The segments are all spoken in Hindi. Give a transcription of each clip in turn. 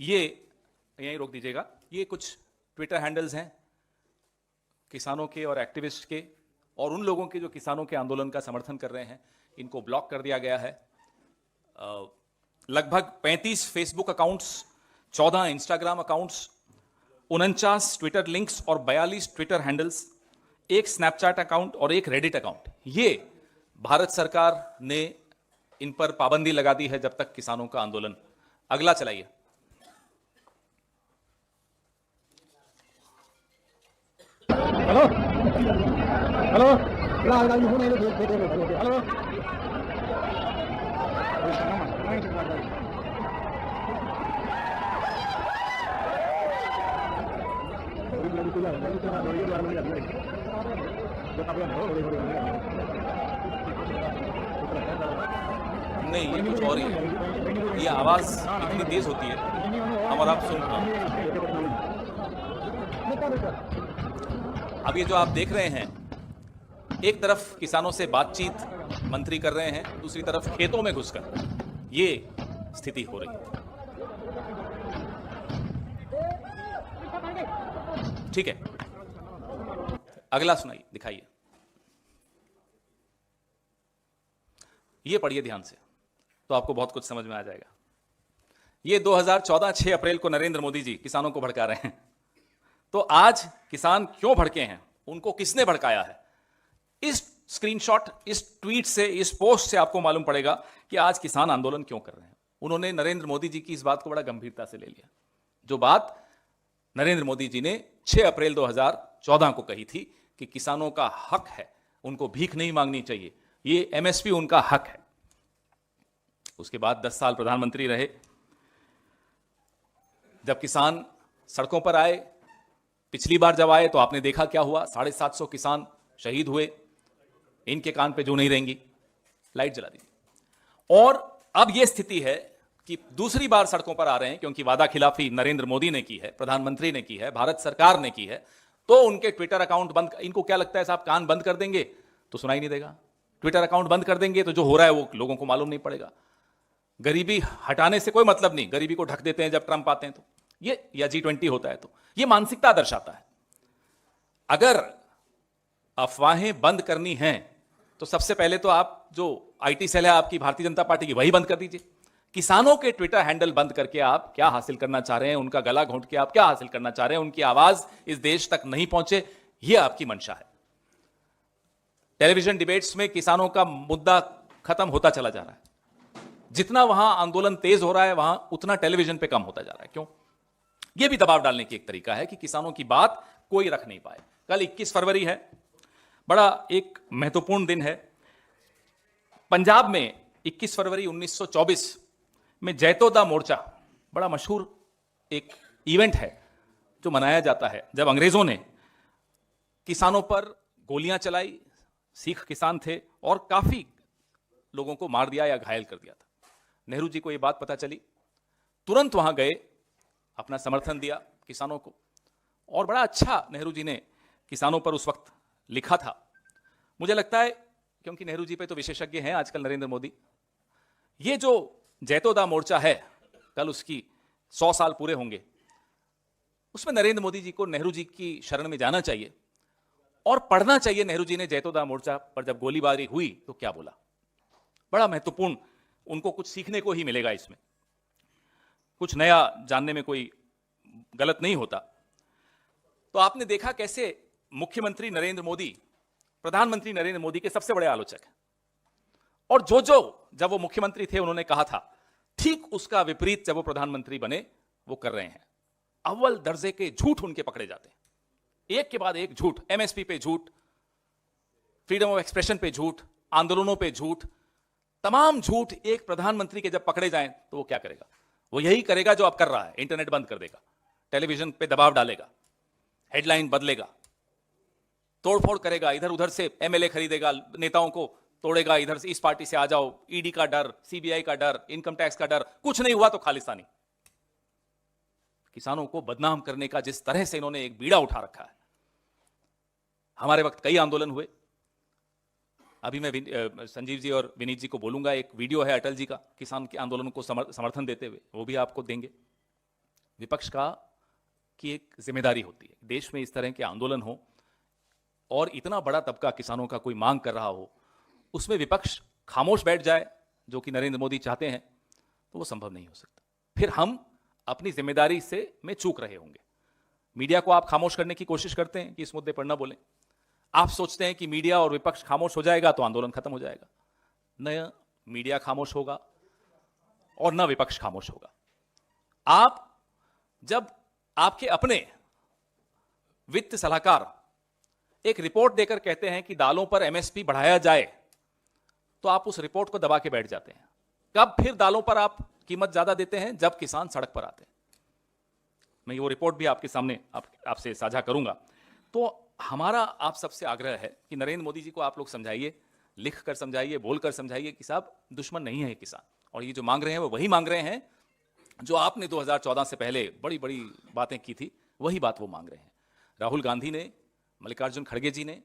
ये यहीं रोक दीजिएगा। ये कुछ ट्विटर हैंडल्स हैं किसानों के और एक्टिविस्ट के और उन लोगों के जो किसानों के आंदोलन का समर्थन कर रहे हैं, इनको ब्लॉक कर दिया गया है। लगभग 35 Facebook accounts, 14 Instagram accounts, 49 Twitter links और 42 ट्विटर हैंडल्स, एक स्नैपचैट अकाउंट और एक रेडिट अकाउंट, ये भारत सरकार ने इन पर पाबंदी लगा दी है जब तक किसानों का आंदोलन। अगला चलाइए। हेलो हेलो हेलो नहीं, ये कुछ और ही है। ये आवाज इतनी तेज होती है हम और आप सुन पाए। अब ये जो आप देख रहे हैं, एक तरफ किसानों से बातचीत मंत्री कर रहे हैं, दूसरी तरफ खेतों में घुसकर ये स्थिति हो रही है। ठीक है, अगला सुनाइए, दिखाइए। ये पढ़िए ध्यान से तो आपको बहुत कुछ समझ में आ जाएगा। ये 2014 6 अप्रैल को नरेंद्र मोदी जी किसानों को भड़का रहे हैं। तो आज किसान क्यों भड़के हैं, उनको किसने भड़काया है, इस स्क्रीनशॉट, इस ट्वीट से, इस पोस्ट से आपको मालूम पड़ेगा कि आज किसान आंदोलन क्यों कर रहे हैं। उन्होंने नरेंद्र मोदी जी की इस बात को बड़ा गंभीरता से ले लिया, जो बात नरेंद्र मोदी जी ने 6 अप्रैल 2014 को कही थी कि किसानों का हक है, उनको भीख नहीं मांगनी चाहिए, ये एमएसपी उनका हक है। उसके बाद 10 साल प्रधानमंत्री रहे। जब किसान सड़कों पर आए, पिछली बार जब आए तो आपने देखा क्या हुआ, 750 किसान शहीद हुए। इनके कान पे जो नहीं रहेंगी, लाइट जला दीजिए। और अब यह स्थिति है कि दूसरी बार सड़कों पर आ रहे हैं क्योंकि वादा खिलाफी नरेंद्र मोदी ने की है, प्रधानमंत्री ने की है, भारत सरकार ने की है। तो उनके ट्विटर अकाउंट बंद, इनको क्या लगता है साहब, कान बंद कर देंगे तो सुनाई नहीं देगा, ट्विटर अकाउंट बंद कर देंगे तो जो हो रहा है वो लोगों को मालूम नहीं पड़ेगा। गरीबी हटाने से कोई मतलब नहीं, गरीबी को ढक देते हैं जब ट्रंप आते हैं तो, ये या G20 होता है तो, ये मानसिकता दर्शाता है। अगर अफवाहें बंद करनी हैं तो सबसे पहले तो आप जो आईटी सेल है आपकी भारतीय जनता पार्टी की, वही बंद कर दीजिए। किसानों के ट्विटर हैंडल बंद करके आप क्या हासिल करना चाह रहे हैं, उनका गला घोंट के आप क्या हासिल करना चाह रहे हैं, उनकी आवाज इस देश तक नहीं पहुंचे, यह आपकी मंशा है। टेलीविजन डिबेट्स में किसानों का मुद्दा खत्म होता चला जा रहा है। जितना वहां आंदोलन तेज हो रहा है, वहां उतना टेलीविजन पे कम होता जा रहा है। क्यों? यह भी दबाव डालने की एक तरीका है कि किसानों की बात कोई रख नहीं पाए। कल 21 फरवरी है, बड़ा एक महत्वपूर्ण दिन है। पंजाब में 21 फरवरी 1924 में जैतोदा मोर्चा, बड़ा मशहूर एक इवेंट है जो मनाया जाता है, जब अंग्रेजों ने किसानों पर गोलियां चलाई, सिख किसान थे और काफी लोगों को मार दिया या घायल कर दिया था। नेहरू जी को यह बात पता चली, तुरंत वहां गए, अपना समर्थन दिया किसानों को, और बड़ा अच्छा नेहरू जी ने किसानों पर उस वक्त लिखा था। मुझे लगता है, क्योंकि नेहरू जी पे तो विशेषज्ञ हैं आजकल नरेंद्र मोदी, ये जो जैतोदा मोर्चा है, कल उसकी 100 साल पूरे होंगे, उसमें नरेंद्र मोदी जी को नेहरू जी की शरण में जाना चाहिए और पढ़ना चाहिए नेहरू जी ने जैतोदा मोर्चा पर जब गोलीबारी हुई तो क्या बोला। बड़ा महत्वपूर्ण, उनको कुछ सीखने को ही मिलेगा इसमें, कुछ नया जानने में कोई गलत नहीं होता। तो आपने देखा कैसे मुख्यमंत्री नरेंद्र मोदी प्रधानमंत्री नरेंद्र मोदी के सबसे बड़े आलोचक हैं, और जो जब वो मुख्यमंत्री थे उन्होंने कहा था, ठीक उसका विपरीत जब वो प्रधानमंत्री बने वो कर रहे हैं। अव्वल दर्जे के झूठ उनके पकड़े जाते हैं, एक के बाद एक झूठ। एमएसपी पे झूठ, फ्रीडम ऑफ एक्सप्रेशन पे झूठ, आंदोलनों पे झूठ, तमाम झूठ एक प्रधानमंत्री के जब पकड़े जाएं तो वो क्या करेगा? वो यही करेगा जो अब कर रहा है, इंटरनेट बंद कर देगा, टेलीविजन पे दबाव डालेगा, हेडलाइन बदलेगा, तोड़फोड़ करेगा, इधर उधर से एमएलए खरीदेगा, नेताओं को तोड़ेगा, इधर से इस पार्टी से आ जाओ, ईडी का डर, सीबीआई का डर, इनकम टैक्स का डर, कुछ नहीं हुआ तो खालिस्तानी। किसानों को बदनाम करने का जिस तरह से इन्होंने एक बीड़ा उठा रखा है। हमारे वक्त कई आंदोलन हुए, अभी मैं संजीव जी और विनीत जी को बोलूंगा, एक वीडियो है अटल जी का किसान के आंदोलन को समर्थन देते हुए, वो भी आपको देंगे। विपक्ष का की एक जिम्मेदारी होती है। देश में इस तरह के आंदोलन हो और इतना बड़ा तबका किसानों का कोई मांग कर रहा हो, उसमें विपक्ष खामोश बैठ जाए, जो कि नरेंद्र मोदी चाहते हैं, तो वो संभव नहीं हो सकता। फिर हम अपनी जिम्मेदारी से में चूक रहे होंगे। मीडिया को आप खामोश करने की कोशिश करते हैं कि इस मुद्दे पर न बोलें। आप सोचते हैं कि मीडिया और विपक्ष खामोश हो जाएगा तो आंदोलन खत्म हो जाएगा। न मीडिया खामोश होगा और न विपक्ष खामोश होगा। आप जब आपके अपने वित्त सलाहकार एक रिपोर्ट देकर कहते हैं कि दालों पर एमएसपी बढ़ाया जाए, तो आप उस रिपोर्ट को दबा के बैठ जाते हैं। कब फिर दालों पर आप कीमत ज्यादा देते हैं? जब किसान सड़क पर आते हैं। मैं वो रिपोर्ट भी आपके सामने आपसे साझा करूंगा। तो हमारा आप सबसे आग्रह है कि नरेंद्र मोदी जी को आप लोग समझाइए, लिख कर समझाइए, बोलकर समझाइए कि साहब दुश्मन नहीं है किसान, और ये जो मांग रहे हैं वो वही मांग रहे हैं जो आपने 2014 से पहले बड़ी बड़ी बातें की थी, वही बात वो मांग रहे हैं। राहुल गांधी ने, मल्लिकार्जुन खड़गे जी ने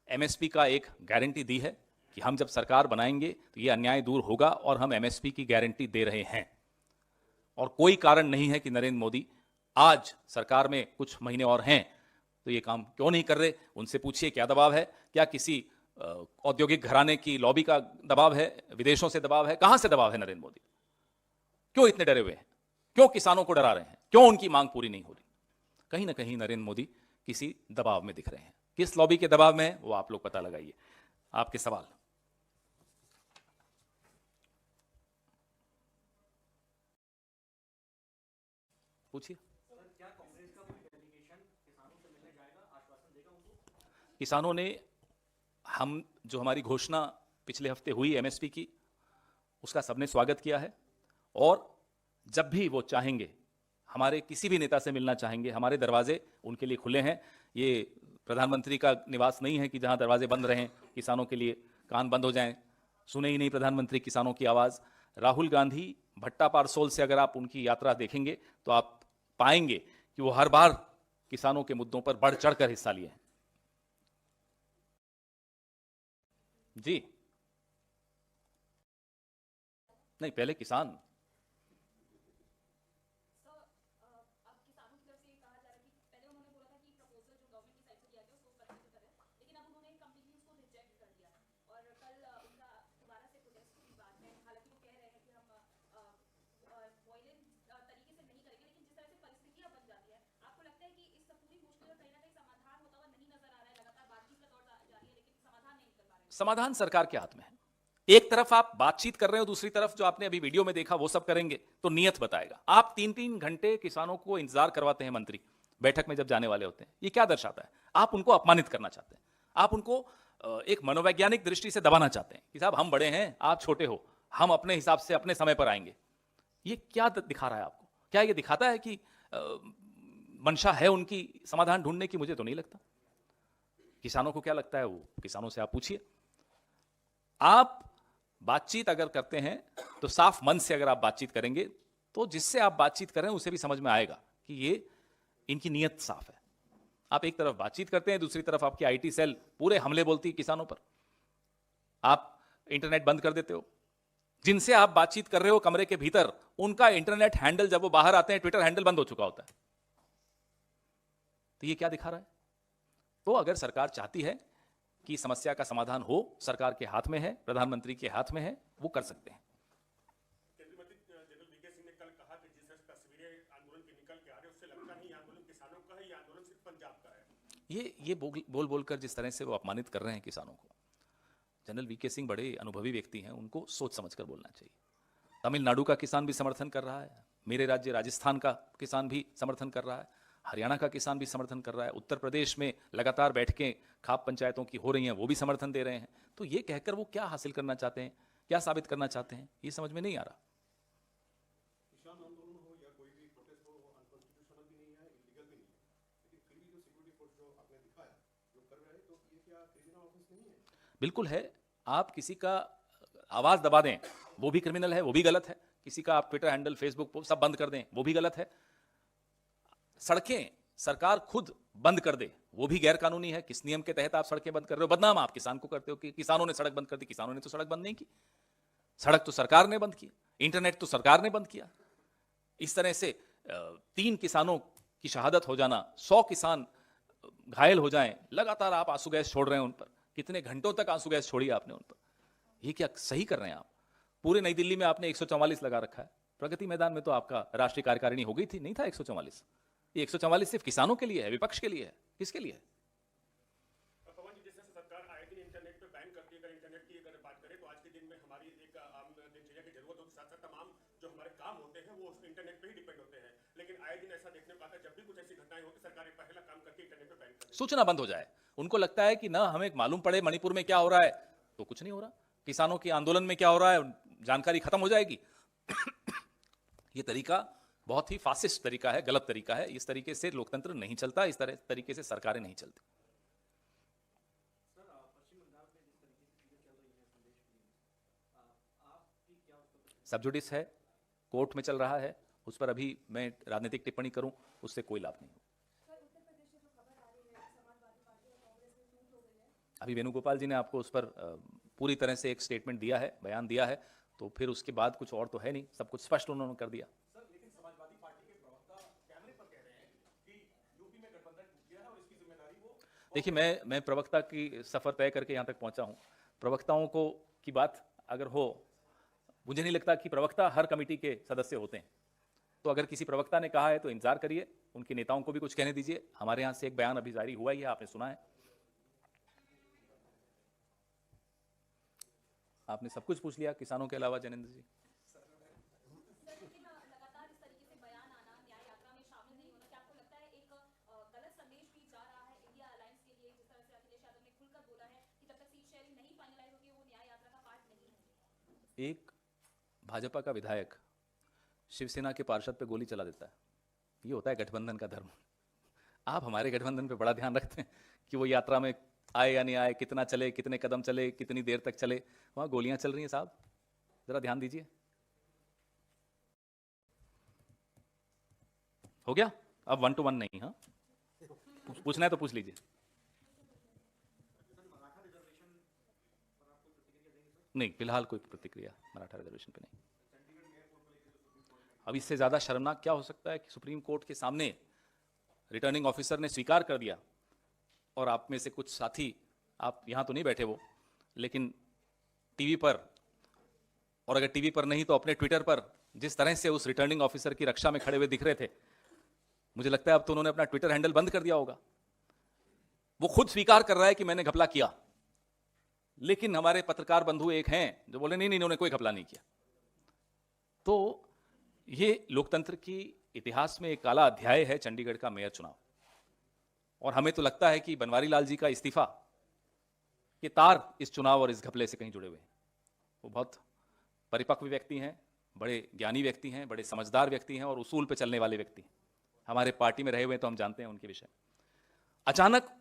एमएसपी का एक गारंटी दी है कि हम जब सरकार बनाएंगे तो ये अन्याय दूर होगा, और हम एमएसपी की गारंटी दे रहे हैं। और कोई कारण नहीं है कि नरेंद्र मोदी आज सरकार में कुछ महीने और हैं तो ये काम क्यों नहीं कर रहे। उनसे पूछिए क्या दबाव है, क्या किसी औद्योगिक घराने की लॉबी का दबाव है, विदेशों से दबाव है, कहां से दबाव है नरेंद्र मोदी? क्यों इतने डरे हुए हैं? क्यों किसानों को डरा रहे हैं? क्यों उनकी मांग पूरी नहीं हो रही? कहीं ना कहीं नरेंद्र मोदी किसी दबाव में दिख रहे हैं। किस लॉबी के दबाव में है वो आप लोग पता लगाइए। आपके सवाल पूछिए। किसानों ने जो हमारी घोषणा पिछले हफ्ते हुई एमएसपी की, उसका सबने स्वागत किया है। और जब भी वो चाहेंगे, हमारे किसी भी नेता से मिलना चाहेंगे, हमारे दरवाजे उनके लिए खुले हैं। ये प्रधानमंत्री का निवास नहीं है कि जहां दरवाजे बंद रहें, किसानों के लिए कान बंद हो जाएं, सुने ही नहीं प्रधानमंत्री किसानों की आवाज। राहुल गांधी भट्टा पारसोल से अगर आप उनकी यात्रा देखेंगे तो आप पाएंगे कि वो हर बार किसानों के मुद्दों पर बढ़ चढ़कर हिस्सा लिए हैं। जी नहीं, पहले किसान। समाधान सरकार के हाथ में है। एक तरफ आप बातचीत कर रहे हो, दूसरी तरफ जो आपने अभी वीडियो में देखा वो सब करेंगे तो नियत बताएगा। आप 3-3 घंटे किसानों को इंतजार करवाते हैं मंत्री बैठक में जब जाने वाले होते हैं। ये क्या दर्शाता है? आप उनको अपमानित करना चाहते हैं, आप उनको एक मनोवैज्ञानिक दृष्टि से दबाना चाहते हैं कि साहब हम बड़े हैं, आप छोटे हो, हम अपने हिसाब से अपने समय पर आएंगे। ये क्या दिखा रहा है आपको? क्या ये दिखाता है कि मंशा है उनकी समाधान ढूंढने की? मुझे तो नहीं लगता। किसानों को क्या लगता है वो किसानों से आप पूछिए। आप बातचीत अगर करते हैं तो साफ मन से अगर आप बातचीत करेंगे तो जिससे आप बातचीत कर रहे हैं उसे भी समझ में आएगा कि ये इनकी नीयत साफ है। आप एक तरफ बातचीत करते हैं, दूसरी तरफ आपकी आईटी सेल पूरे हमले बोलती है किसानों पर। आप इंटरनेट बंद कर देते हो। जिनसे आप बातचीत कर रहे हो कमरे के भीतर, उनका इंटरनेट हैंडल जब वो बाहर आते हैं, ट्विटर हैंडल बंद हो चुका होता है। तो ये क्या दिखा रहा है? तो अगर सरकार चाहती है कि समस्या का समाधान हो, सरकार के हाथ में है, प्रधानमंत्री के हाथ में है, वो कर सकते हैं। जनरल वीके सिंह ने कल कहा कि जिस तस्वीरें आंदोलन की निकल के आ रही है उससे लगता नहीं आंदोलन किसानों का है, ये आंदोलन सिर्फ पंजाब का है। ये बोल बोलकर जिस तरह से वो अपमानित कर रहे हैं किसानों को। जनरल वीके सिंह बड़े अनुभवी व्यक्ति हैं, उनको सोच समझकर बोलना चाहिए। तमिलनाडु का किसान भी समर्थन कर रहा है, मेरे राज्य राजस्थान का किसान भी समर्थन कर रहा है, हरियाणा का किसान भी समर्थन कर रहा है, उत्तर प्रदेश में लगातार बैठकें खाप पंचायतों की हो रही हैं, वो भी समर्थन दे रहे हैं। तो ये कहकर वो क्या हासिल करना चाहते हैं, क्या साबित करना चाहते हैं, ये समझ में नहीं आ रहा। किसान आंदोलन हो या कोई भी प्रोटेस्ट हो, वो अनकॉन्स्टिट्यूशनल भी नहीं है, इलीगल भी नहीं है, लेकिन फिर भी जो सिक्योरिटी फोर्स जो आपने दिखाया जो कर रहे हैं, तो ये क्या क्रिमिनल ऑफेंस नहीं है? बिल्कुल है। आप किसी का आवाज दबा दें वो भी क्रिमिनल है, वो भी गलत है। किसी का आप ट्विटर हैंडल, फेसबुक सब बंद कर दें वो भी गलत है। सड़कें सरकार खुद बंद कर दे वो भी गैर कानूनी है। किस नियम के तहत आप सड़कें बंद कर रहे हो? बदनाम आप किसान को करते हो कि किसानों ने सड़क बंद कर दी। किसानों ने तो सड़क बंद नहीं की, सड़क तो सरकार ने बंद की, इंटरनेट तो सरकार ने बंद किया। इस तरह से 3 किसानों की शहादत हो जाना, 100 किसान घायल हो जाएं, लगातार आप आंसू गैस छोड़ रहे हैं उन पर, कितने घंटों तक आंसू गैस छोड़ी आपने उन पर, ये क्या सही कर रहे हैं आप? पूरे नई दिल्ली में आपने 144 लगा रखा है, प्रगति मैदान में तो आपका राष्ट्रीय कार्यकारिणी हो गई थी, नहीं था 144। ये 144 सिर्फ किसानों के लिए है, विपक्ष के लिए है, किसके लिए है? पवन जी, जैसे सरकार आए दिन इंटरनेट पे बैन करती है, अगर इंटरनेट की अगर बात करें तो आज के दिन में हमारी एक आम दिनचर्या की जरूरत होती है, साथ साथ तमाम जो हमारे काम होते हैं वो इंटरनेट पे ही डिपेंड होते हैं, लेकिन आए दिन ऐसा देखने पाता है जब भी कुछ ऐसी घटनाएं होती सरकार एक पहला काम करके इंटरनेट पे बैन करती है। सूचना बंद हो जाए, उनको लगता है कि ना हमें मालूम पड़े मणिपुर में क्या हो रहा है, तो कुछ नहीं हो रहा, किसानों के आंदोलन में क्या हो रहा है जानकारी खत्म हो जाएगी। ये तरीका बहुत ही फासिस्ट तरीका है, गलत तरीका है, इस तरीके से लोकतंत्र नहीं चलता, इस तरीके से सरकारें नहीं चलती। सब जुडिस है, कोर्ट में चल रहा है, उस पर अभी मैं राजनीतिक टिप्पणी करूं उससे कोई लाभ नहीं। अभी वेणुगोपाल जी ने आपको उस पर पूरी तरह से एक स्टेटमेंट दिया है, बयान दिया है, तो फिर उसके बाद कुछ और तो है नहीं, सब कुछ स्पष्ट उन्होंने कर दिया। लेकिन समाजवादी पार्टी के प्रवक्ता कैमरे पर कह रहे हैं कि यूपी में गठबंधन टूट गया है और इसकी जिम्मेदारी वो। देखिए, मैं प्रवक्ता की सफर तय करके यहाँ तक पहुंचा हूँ, प्रवक्ताओं को की बात अगर हो, मुझे नहीं लगता कि प्रवक्ता हर कमेटी के सदस्य होते हैं, तो अगर किसी प्रवक्ता ने कहा है तो इंतजार करिए, उनके नेताओं को भी कुछ कहने दीजिए। हमारे यहाँ से एक बयान अभी जारी हुआ ही है, आपने सुना है, आपने सब कुछ पूछ लिया किसानों के अलावा। जनेंद्र जी, लगातार इस तरीके से बयान आना, न्याय यात्रा में शामिल नहीं होना, क्या आपको लगता है एक गलत संदेश भी जा रहा है इंडिया अलायंस के लिए, जिस तरह से अखिलेश यादव ने खुलकर बोला है कि जब तक सीट शेयरिंग नहीं फाइनलाइज होगी वो न्याय यात्रा का पार्ट नहीं है? एक भाजपा का विधायक शिवसेना के पार्षद पे गोली चला देता है, ये होता है गठबंधन का धर्म। आप हमारे गठबंधन पे बड़ा ध्यान रखते हैं कि वो यात्रा में आए या नहीं आए, कितना चले, कितने कदम चले, कितनी देर तक चले, वहां गोलियां चल रही हैं साहब, जरा ध्यान दीजिए। हो गया, अब 1 to 1 नहीं। हाँ, पूछना है तो पूछ लीजिए। नहीं, फिलहाल कोई प्रतिक्रिया मराठा रिजर्वेशन पे नहीं। अब इससे ज्यादा शर्मनाक क्या हो सकता है कि सुप्रीम कोर्ट के सामने रिटर्निंग ऑफिसर ने स्वीकार कर दिया, और आप में से कुछ साथी, आप यहां तो नहीं बैठे वो, लेकिन टीवी पर, और अगर टीवी पर नहीं तो अपने ट्विटर पर जिस तरह से उस रिटर्निंग ऑफिसर की रक्षा में खड़े हुए दिख रहे थे, मुझे लगता है अब तो उन्होंने अपना ट्विटर हैंडल बंद कर दिया होगा। वो खुद स्वीकार कर रहा है कि मैंने घपला किया, लेकिन हमारे पत्रकार बंधु एक हैं जो बोले नहीं, इन्होंने कोई घपला नहीं किया। तो ये लोकतंत्र की इतिहास में एक काला अध्याय है चंडीगढ़ का मेयर चुनाव, और हमें तो लगता है कि बनवारी लाल जी का इस्तीफा के तार इस चुनाव और इस घपले से कहीं जुड़े हुए हैं। वो बहुत परिपक्व व्यक्ति हैं, बड़े ज्ञानी व्यक्ति हैं, बड़े समझदार व्यक्ति हैं, और उसूल पे चलने वाले व्यक्ति हैं। हमारे पार्टी में रहे हुए तो हम जानते हैं उनके विषय। अचानक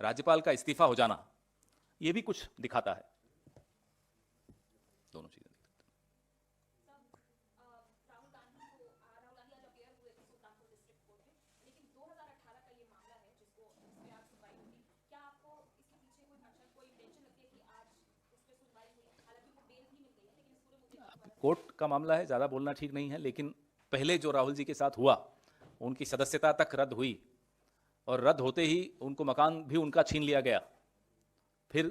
राज्यपाल का इस्तीफा हो जाना, ये भी कुछ दिखाता है, दोनों चीजें। राहुल गांधी आज अपेयर हुए थे सुल्तानपुर डिस्ट्रिक्ट कोर्ट में, लेकिन 2018 का ये मामला है जिसको इस पे आज सुनवाई होगी। क्या आपको इसके पीछे कोई मकसद, कोई इंटेंशन लगती है कि आज इस पे सुनवाई हुई? हालांकि वो बेल भी मिल गई है, लेकिन इस पूरे मुद्दे कोर्ट का मामला है, ज्यादा बोलना ठीक नहीं है, लेकिन पहले जो राहुल जी के साथ हुआ, उनकी सदस्यता तक रद्द हुई, और रद्द होते ही उनको मकान भी उनका छीन लिया गया, फिर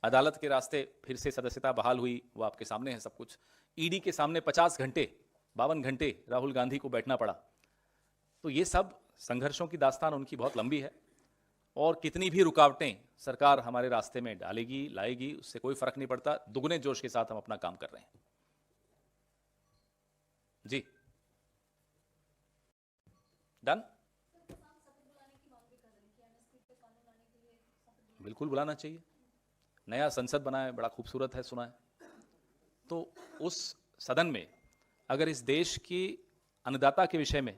अदालत के रास्ते फिर से सदस्यता बहाल हुई, वो आपके सामने है सब कुछ। ईडी के सामने 50 घंटे 52 घंटे राहुल गांधी को बैठना पड़ा। तो ये सब संघर्षों की दास्तान उनकी बहुत लंबी है, और कितनी भी रुकावटें सरकार हमारे रास्ते में डालेगी, लाएगी, उससे कोई फर्क नहीं पड़ता। दुगने जोश के साथ हम अपना काम कर रहे हैं। जी, डन। बिल्कुल बुलाना चाहिए, नया संसद बना है, बड़ा खूबसूरत है, सुना है। तो उस सदन में अगर इस देश की अन्नदाता के विषय में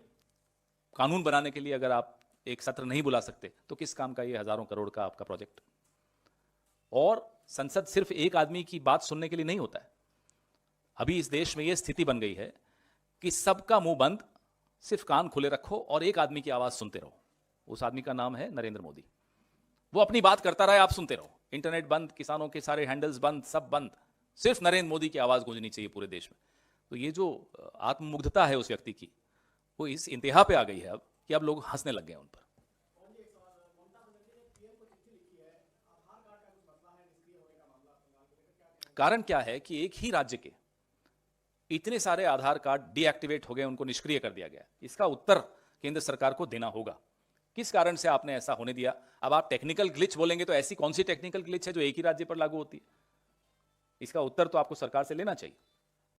कानून बनाने के लिए अगर आप एक सत्र नहीं बुला सकते, तो किस काम का ये हजारों करोड़ का आपका प्रोजेक्ट? और संसद सिर्फ एक आदमी की बात सुनने के लिए नहीं होता है। अभी इस देश में ये स्थिति बन गई है कि सबका मुंह बंद, सिर्फ कान खुले रखो और एक आदमी की आवाज सुनते रहो। उस आदमी का नाम है नरेंद्र मोदी। वो अपनी बात करता रहे, आप सुनते रहो। इंटरनेट बंद, किसानों के सारे हैंडल्स बंद, सब बंद, सिर्फ नरेंद्र मोदी की आवाज गूंजनी चाहिए पूरे देश में। तो ये जो आत्ममुग्धता है उस व्यक्ति की, वो इस इंतहा पे आ गई है अब कि अब लोग हंसने लग गए हैं उन पर। कारण क्या है कि एक ही राज्य के इतने सारे आधार कार्ड डीएक्टिवेट हो गए, उनको निष्क्रिय कर दिया गया। इसका उत्तर केंद्र सरकार को देना होगा, किस कारण से आपने ऐसा होने दिया। अब आप टेक्निकल ग्लिच बोलेंगे तो ऐसी कौन सी टेक्निकल ग्लिच है जो एक ही राज्य पर लागू होती है? इसका उत्तर तो आपको सरकार से लेना चाहिए।